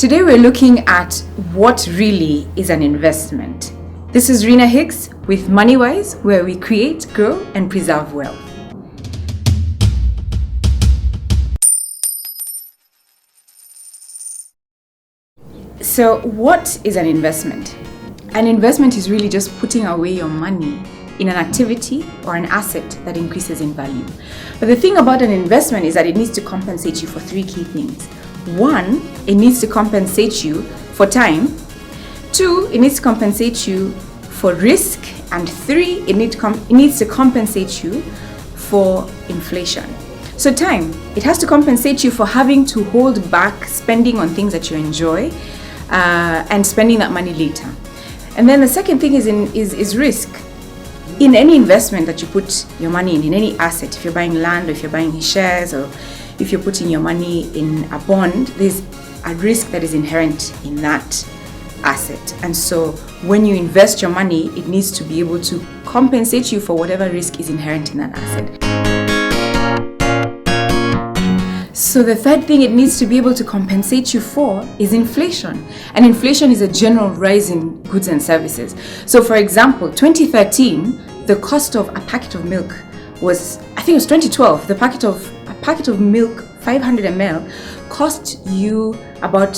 Today we're looking at what really is an investment. This is Rina Hicks with MoneyWise, where we create, grow, and preserve wealth. So what is an investment? An investment is really just putting away your money in an activity or an asset that increases in value. But the thing about an investment is that it needs to compensate you for three key things. One, it needs to compensate you for time. Two, it needs to compensate you for risk. And three, it needs to compensate you for inflation. So time, it has to compensate you for having to hold back spending on things that you enjoy and spending that money later. And then the second thing is risk. In any investment that you put your money in any asset, if you're buying land, or if you're buying shares, or if you're putting your money in a bond, there's a risk that is inherent in that asset. And so when you invest your money, it needs to be able to compensate you for whatever risk is inherent in that asset. So the third thing it needs to be able to compensate you for is inflation. And inflation is a general rise in goods and services. So for example, 2013, the cost of a packet of milk was, I think it was 2012, a packet of milk, 500 ml, cost you about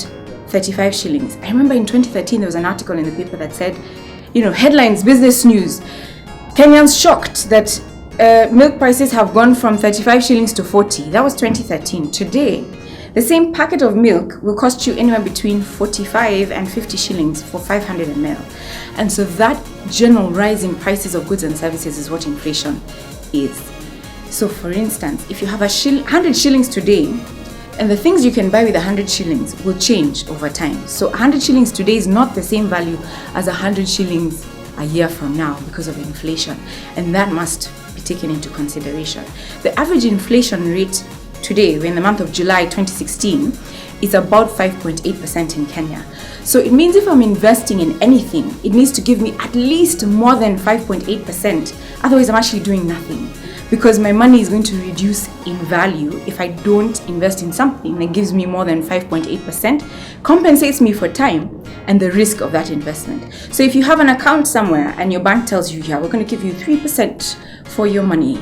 35 shillings. I remember in 2013, there was an article in the paper that said, headlines, business news, Kenyans shocked that milk prices have gone from 35 shillings to 40. That was 2013. Today, the same packet of milk will cost you anywhere between 45 and 50 shillings for 500 ml. And so that general rise in prices of goods and services is what inflation is. So for instance, if you have 100 shillings today, and the things you can buy with 100 shillings will change over time. So 100 shillings today is not the same value as 100 shillings a year from now because of inflation. And that must be taken into consideration. The average inflation rate today, we're in the month of July 2016, is about 5.8% in Kenya. So it means if I'm investing in anything, it needs to give me at least more than 5.8%. Otherwise, I'm actually doing nothing, because my money is going to reduce in value if I don't invest in something that gives me more than 5.8%, compensates me for time and the risk of that investment. So if you have an account somewhere and your bank tells you, yeah, we're going to give you 3% for your money,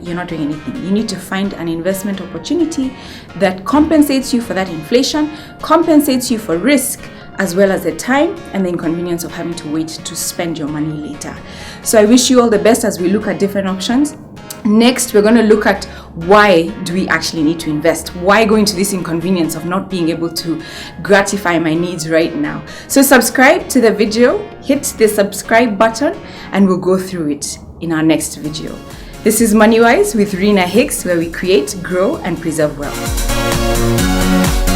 you're not doing anything. You need to find an investment opportunity that compensates you for that inflation, compensates you for risk, as well as the time and the inconvenience of having to wait to spend your money later. So I wish you all the best as we look at different options. Next, we're going to look at why do we actually need to invest? Why go into this inconvenience of not being able to gratify my needs right now? So subscribe to the video, hit the subscribe button, and we'll go through it in our next video. This is MoneyWise with Rina Hicks, where we create, grow, and preserve wealth.